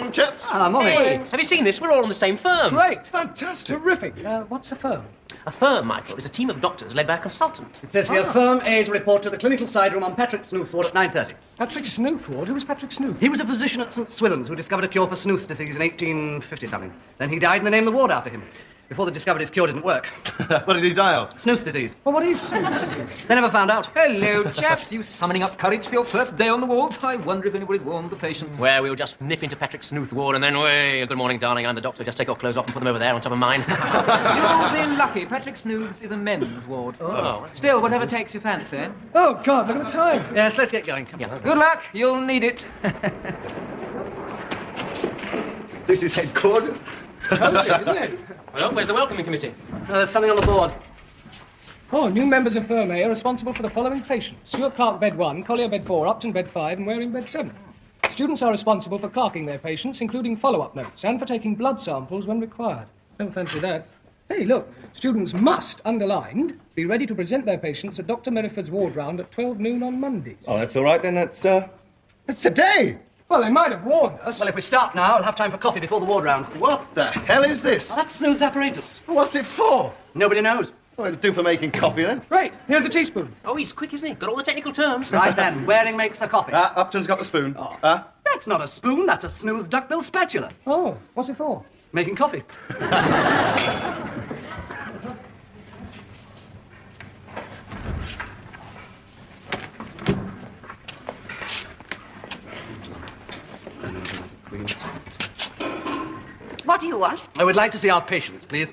morning, chaps. Morning. Hey, have you seen this? We're all on the same firm. Great. Fantastic. Terrific. What's a firm? A firm, Michael, is a team of doctors led by a consultant. It says here, firm aid report to the clinical side room on Patrick Snooth ward at 9:30. Patrick Snooth ward? Who was Patrick Snooth? He was a physician at St. Swithin's who discovered a cure for snooth disease in 1850-something. Then he died and they named the ward after him. Before they discovered his cure didn't work. What did he die of? Snooth disease. Well, what is Snooth disease? They never found out. Hello, chaps. You summoning up courage for your first day on the wards? I wonder if anybody's warned the patients. Where we'll just nip into Patrick Snooth ward and then, way, good morning, darling, I'm the doctor. Just take your clothes off and put them over there on top of mine. You've been lucky. Patrick Snooth's is a men's ward. Oh. Still, whatever takes your fancy. Oh, God, look at the time. Yes, let's get going. Yeah. Good luck. You'll need it. This is headquarters. Isn't it? Well, where's the welcoming committee? There's something on the board. Oh, new members of Firm A are responsible for the following patients. Stuart Clark, bed 1, Collier, bed 4, Upton, bed 5, and Waring, bed 7. Students are responsible for clerking their patients, including follow-up notes, and for taking blood samples when required. Don't fancy that. Hey, look, students must, underlined, be ready to present their patients at Dr. Merriford's ward round at 12 noon on Mondays. Oh, that's all right then. That's today. Well, they might have warned us. Well, if we start now, I'll have time for coffee before the ward round. What the hell is this? That's Snooth's apparatus. What's it for? Nobody knows. Well, it'll do for making coffee then. Right, here's a teaspoon. Oh, he's quick, isn't he? Got all the technical terms. Right then, Waring makes the coffee. Upton's got the spoon. That's not a spoon, that's a Snooth duckbill spatula. Oh, what's it for? Making coffee. What do you want? I would like to see our patients, please.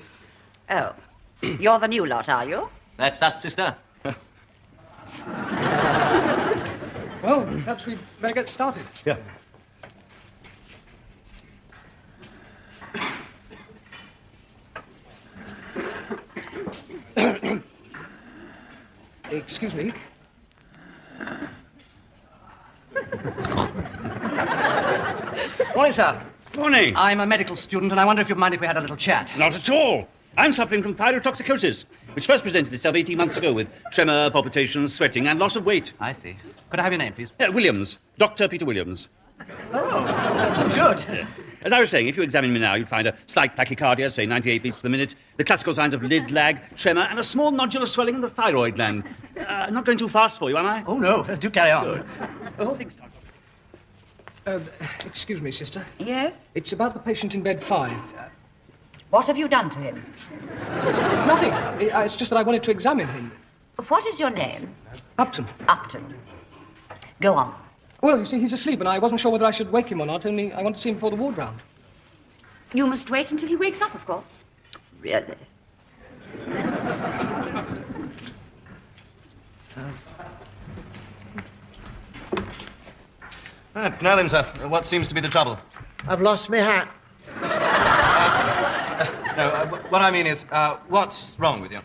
Oh, you're the new lot, are you? That's us, sister. Well, perhaps we'd better get started. Yeah. Excuse me. Morning, sir. Morning. I'm a medical student, and I wonder if you'd mind if we had a little chat. Not at all. I'm suffering from thyrotoxicosis, which first presented itself 18 months ago with tremor, palpitations, sweating, and loss of weight. I see. Could I have your name, please? Williams. Dr. Peter Williams. Good. As I was saying, if you examine me now, you'd find a slight tachycardia, say 98 beats per minute, the classical signs of lid lag, tremor, and a small nodular swelling in the thyroid gland. Not going too fast for you, am I? Oh, no. Do carry on. The whole thing starts. Excuse me, sister. Yes? It's about the patient in bed 5. What have you done to him? Nothing. It's just that I wanted to examine him. What is your name? Upton. Upton. Go on. Well, you see, he's asleep, and I wasn't sure whether I should wake him or not, only I want to see him before the ward round. You must wait until he wakes up, of course. Really? Now then, sir, what seems to be the trouble? I've lost my hat. No, what I mean is, what's wrong with you?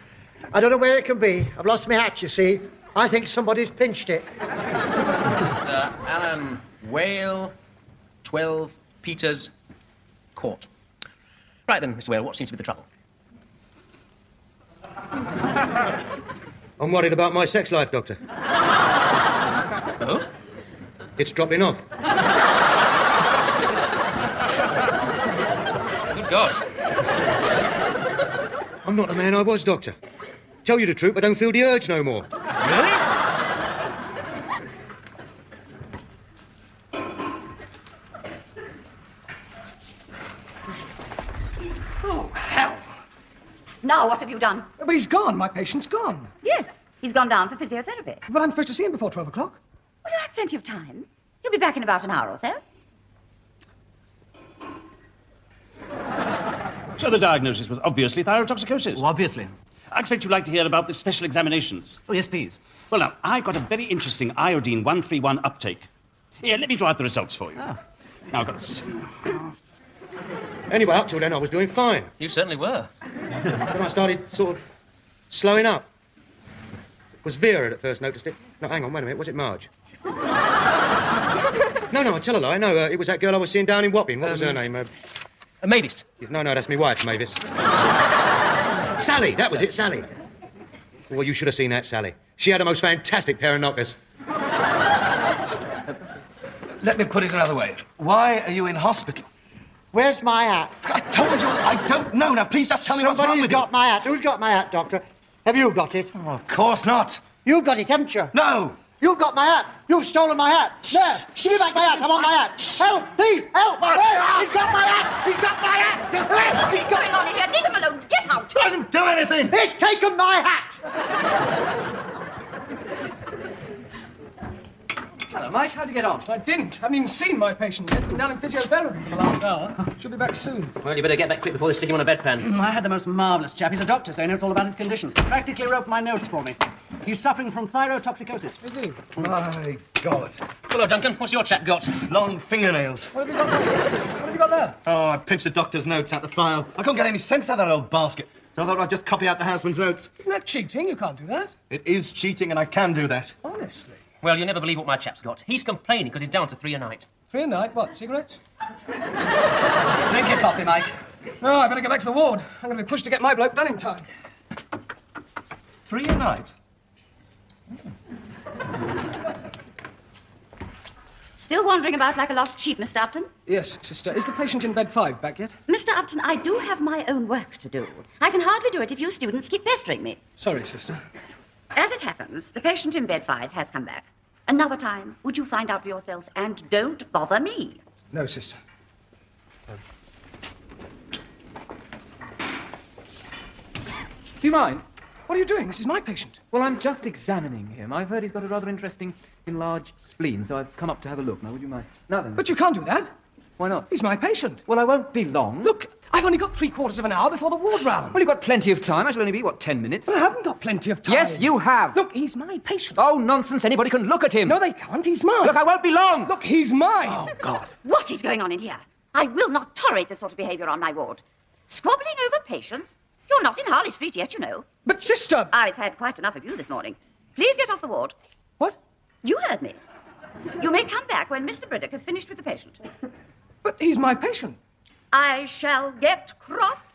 I don't know where it can be. I've lost my hat, you see. I think somebody's pinched it. Mr. Alan Whale, 12 Peters Court. Right then, Mr. Whale, what seems to be the trouble? I'm worried about my sex life, Doctor. Oh? It's dropping off. Good God. I'm not the man I was, Doctor. Tell you the truth, I don't feel the urge no more. Really? Oh, hell. Now, what have you done? But he's gone. My patient's gone. Yes, he's gone down for physiotherapy. But I'm supposed to see him before 12 o'clock. Well, you have plenty of time. He'll be back in about an hour or so. So the diagnosis was obviously thyrotoxicosis. Oh, obviously. I expect you'd like to hear about the special examinations. Oh, yes, please. Well, now, I've got a very interesting iodine 131 uptake. Here, let me draw out the results for you. Now, I've got... Anyway, up till then, I was doing fine. You certainly were. Then I started sort of slowing up. It was Vera that first noticed it. No, hang on, wait a minute. Was it Marge? No, I tell a lie. No, it was that girl I was seeing down in Wapping. What was her name? Mavis. No, that's my wife, Mavis. Sally, that was it, Sally. Well, you should have seen that, Sally. She had a most fantastic pair of knockers. Let me put it another way. Why are you in hospital? Where's my hat? I told you, I don't know. Now, please just tell me what's wrong Somebody's with you. got my hat. Who's got my hat, Doctor? Have you got it? Oh, of course not. You've got it, haven't you? No. You've got my hat. You've stolen my hat. There. Give me back my hat. I want my hat. Help! Thief! Help! Hey, he's got my hat! He's got my hat! Hey, he's What's got... going on in here? Leave him alone. Get out. I didn't do anything. He's taken my hat! Hello, Mike. How'd you get on? I didn't. Haven't even seen my patient yet. Been down in physiotherapy for the last hour. Should be back soon. Well, you better get back quick before they stick him on a bedpan. I had the most marvellous chap. He's a doctor, so he knows all about his condition. Practically wrote my notes for me. He's suffering from thyrotoxicosis. Is he? My God. Hello, Duncan. What's your chap got? Long fingernails. What have you got there? What have you got there? Oh, I pinched the doctor's notes out the file. I couldn't get any sense out of that old basket. So I thought I'd just copy out the houseman's notes. Isn't that cheating? You can't do that. It is cheating, and I can do that. Honestly. Well, you never believe what my chap's got. He's complaining because he's down to 3 a night. 3 a night? What, cigarettes? Drink your coffee, Mike. No, I better get back to the ward. I'm going to be pushed to get my bloke done in time. 3 a night? Still wandering about like a lost sheep, Mr. Upton? Yes, sister. Is the patient in bed 5 back yet? Mr. Upton, I do have my own work to do. I can hardly do it if you students keep pestering me. Sorry, sister. As it happens, the patient in bed 5 has come back. Another time, would you find out for yourself and don't bother me? No, sister. Do you mind? What are you doing? This is my patient. Well, I'm just examining him. I've heard he's got a rather interesting enlarged spleen, so I've come up to have a look. Now, would you mind? Now then. But you can't do that. Why not? He's my patient. Well, I won't be long. Look, I've only got 3/4 of an hour before the ward round. Well, you've got plenty of time. I shall only be, 10 minutes? But I haven't got plenty of time. Yes, you have. Look, he's my patient. Oh, nonsense. Anybody can look at him. No, they can't. He's mine. Look, I won't be long. Look, he's mine. Oh, God. What is going on in here? I will not tolerate this sort of behaviour on my ward. Squabbling over patients? You're not in Harley Street yet, you know. But, sister... I've had quite enough of you this morning. Please get off the ward. What? You heard me. You may come back when Mr. Briddock has finished with the patient. But he's my patient. I shall get cross.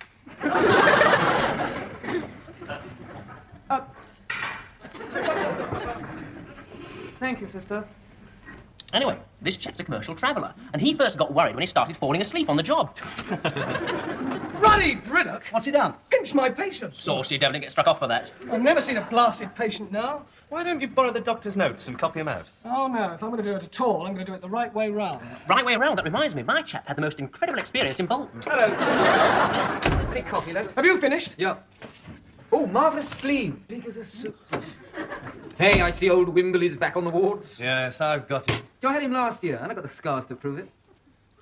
Thank you, sister. Anyway, this chap's a commercial traveller, and he first got worried when he started falling asleep on the job. Ruddy Briddock? What's he done? Pinch my patient. Saucy devil didn't get struck off for that. I've never seen a blasted patient now. Why don't you borrow the doctor's notes and copy them out? Oh, no. If I'm going to do it at all, I'm going to do it the right way round. Right way around, that reminds me, my chap had the most incredible experience in Bolton. Hello. Any coffee, lad? Have you finished? Yeah. Oh, marvellous spleen. Big as a soup. Hey, I see old Wimberley's back on the wards. Yes, I've got it. I had him last year, and I got the scars to prove it.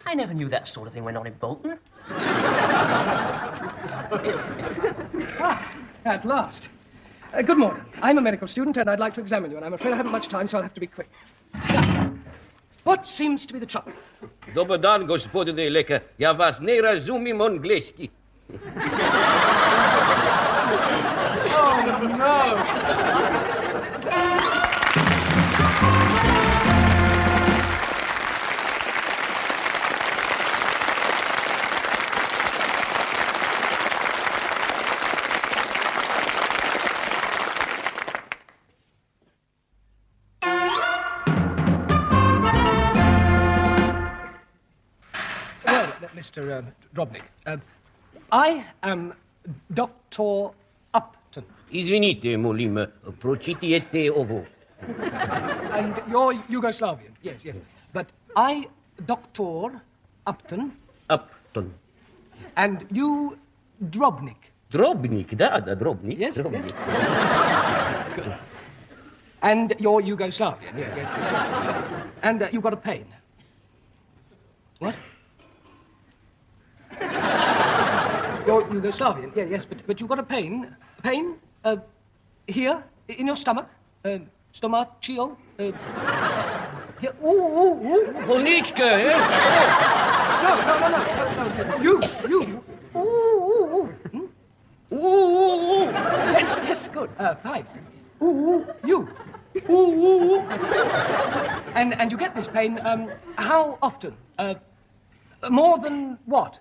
I never knew that sort of thing went on in Bolton. At last. Good morning. I'm a medical student, and I'd like to examine you, and I'm afraid I haven't much time, so I'll have to be quick. What seems to be the trouble? Dobar dan, gospodine lekar. Ja vas ne razumim angleški. Oh, no. Well, Mr. Drobnik, I am Dr. Upton. Izvinite, molim, procitiete ovo. And you're Yugoslavian, yes, yes. But I, Dr. Upton, Upton. and you, Drobnik. Drobnik, da, drobnik. Yes, drobnik. yes. And you're Yugoslavian, yes, yes. And you've got a pain. What? You're Yugoslavian, yeah, yes, but you've got a pain. Pain? Here, in your stomach. Stomachio. Here. Ooh. Bolnička, eh? No. You. Ooh. Ooh. Yes, good. Fine. Ooh, you. Ooh. And you get this pain, how often? More than what?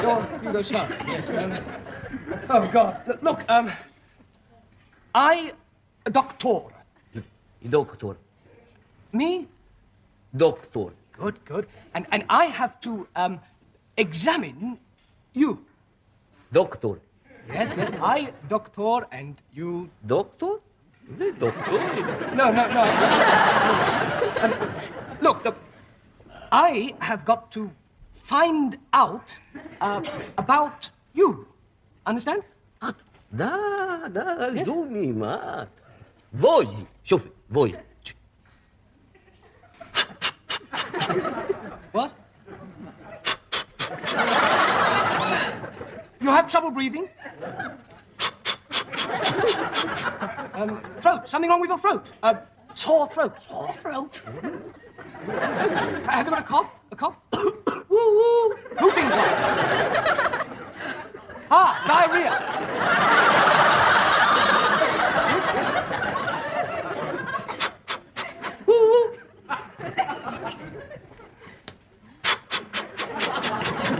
You're Yugoslavian, yes. Oh, God. Look, I, doctor. Doktor. Me, Doctor. Good, good. And I have to examine you. Doctor. Yes, yes. I, doctor, and you. Doctor? The doctor? No. Look. I have got to find out about you. Understand? Da, zumi, ma. Voi, شوفي, voi. What? You have trouble breathing? Throat. Something wrong with your throat? Sore throat. Sore throat? Have you got a cough? A cough? Woo woo. Whooping cough. Diarrhea. Yes. Woo woo.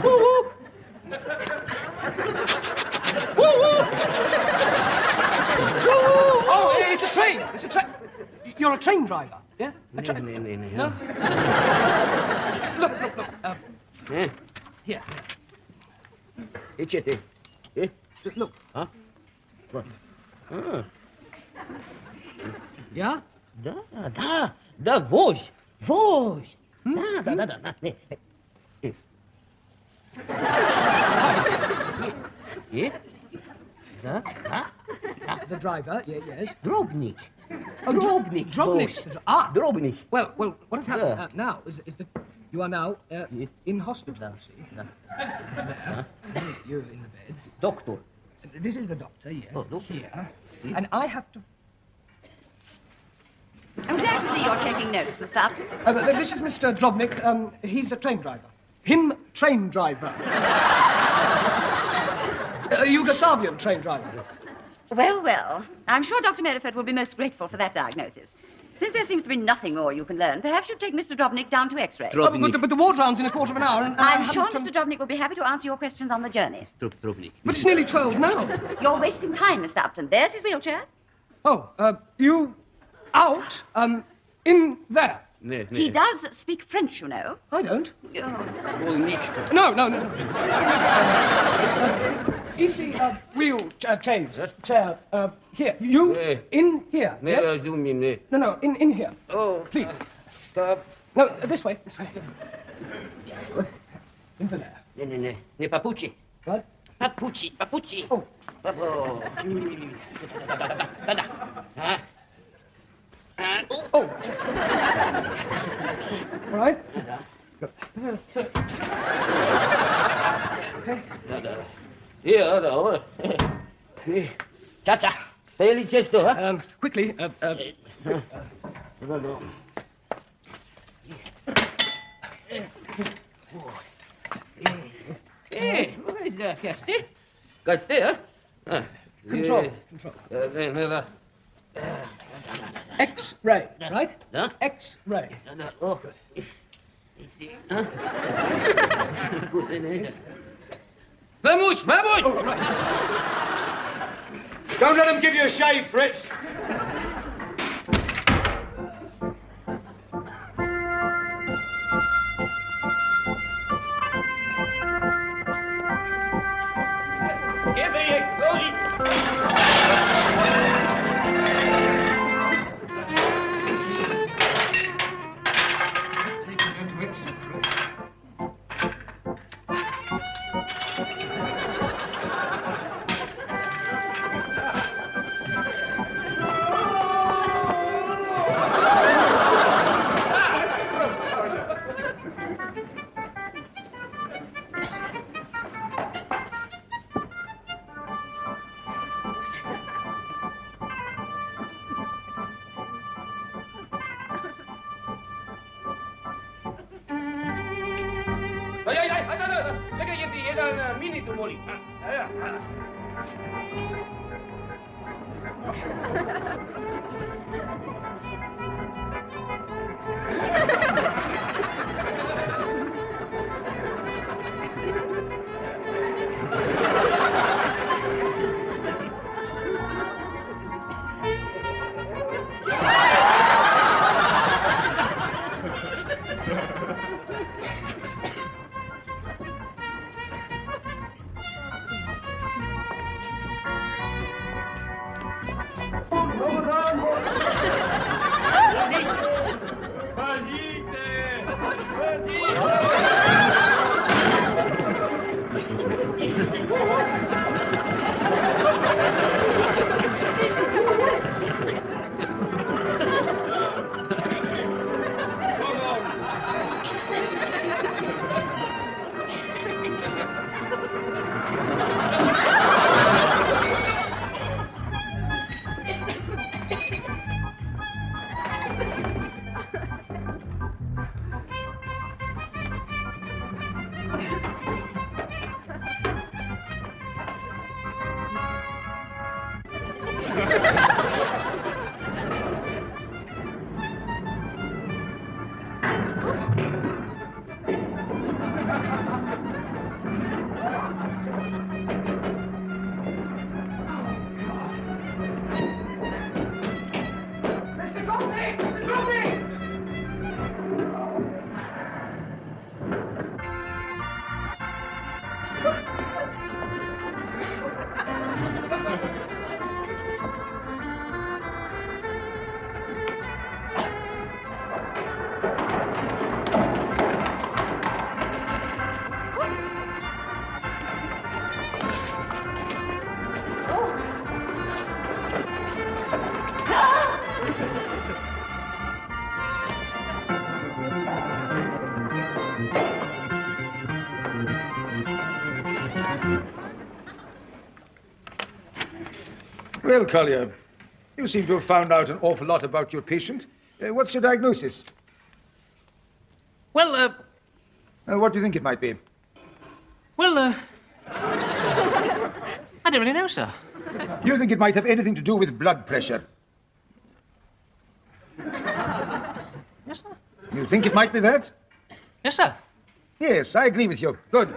Woo woo. Woo woo. Oh, it's a train. It's a train. You're a train driver, yeah? No? Look. Here. Ecete. Eh? Look. Huh? What? Ah. Yeah? Da, voz. Voz. Da. Eh? Da. The driver, yes. Drobnik. Oh, Drobnik. Drobnik. Voz. Drobnik. Well, what has happened now is that you are now in hospital, you see. You're in the bed. Doctor. This is the doctor, yes. Oh, doctor. Here. And I have to... I'm glad to see you're taking notes, Mr. Upton. This is Mr. Drobnik. He's a train driver. Him, train driver. A Yugoslavian train driver. Well. I'm sure Dr. Merriford will be most grateful for that diagnosis. Since there seems to be nothing more you can learn, perhaps you'd take Mr. Drobnik down to X-ray. But the ward round's in a quarter of an hour, and I'm sure Mr. Drobnik will be happy to answer your questions on the journey. Drobnik. But it's nearly 12 now. You're wasting time, Mr. Upton. There's his wheelchair. Oh, you out, in there. He does speak French, you know. I don't. Oh. No. Easy chair. Here. You in here. Yes? No, in here. Oh, please. Stop. No, this way. Into there. Ne papucci. What? Papucci. Oh. Oh. All right. Okay. Here, no. Cha. Fairly chesto, huh? Quickly. Hey, what is that, Casti? Casti, huh? Control. X-ray, right? Huh? X-ray. Oh, good. Huh? Vamos! Oh, right. Don't let them give you a shave, Fritz. Mr. Dropnik! Mr. Dropnik! Well, Collier, you seem to have found out an awful lot about your patient. What's your diagnosis? Well, What do you think it might be? I don't really know, sir. You think it might have anything to do with blood pressure? Yes, sir. You think it might be that? Yes, sir. Yes, I agree with you. Good.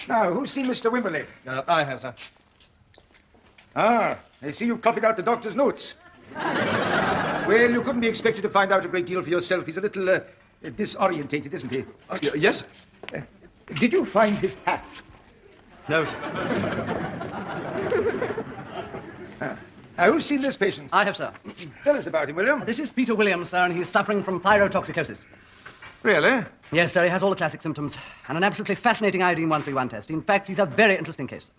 Now, who's seen Mr. Wimberley? I have, sir. Ah, I see you've copied out the doctor's notes. Well, you couldn't be expected to find out a great deal for yourself. He's a little disorientated, isn't he? Yes? Did you find his hat? No, sir. Who's seen this patient? I have, sir. Tell us about him, will you? This is Peter Williams, sir, and he's suffering from thyrotoxicosis. Really? Yes, sir, he has all the classic symptoms and an absolutely fascinating iodine 131 test. In fact, he's a very interesting case.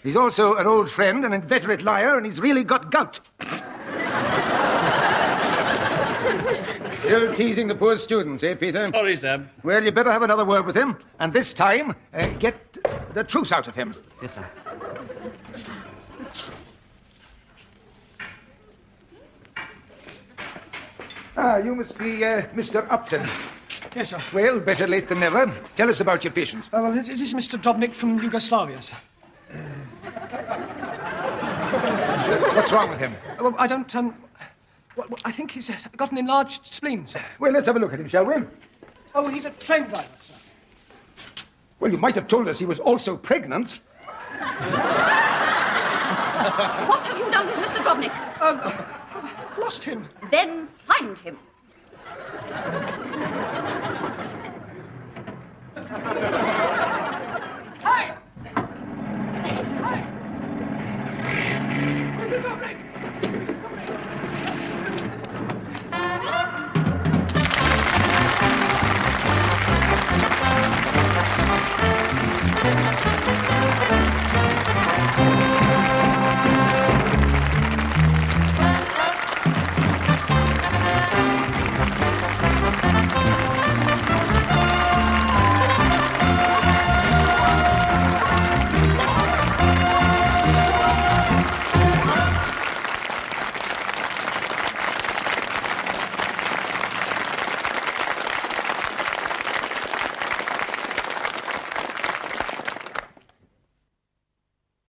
He's also an old friend, an inveterate liar, and he's really got gout. Still teasing the poor students, eh, Peter? Sorry, sir. Well, you better have another word with him, and this time, get the truth out of him. Yes, sir. You must be Mr. Upton. Yes, sir. Well, better late than never. Tell us about your patient. Well, is this Mr. Dropnik from Yugoslavia, sir? What's wrong with him? Well, I don't, I think he's got an enlarged spleen, sir. Well, let's have a look at him, shall we? Oh, he's a train driver, sir. Well, you might have told us he was also pregnant. What have you done with Mr. Dropnik? Lost him. Then find him.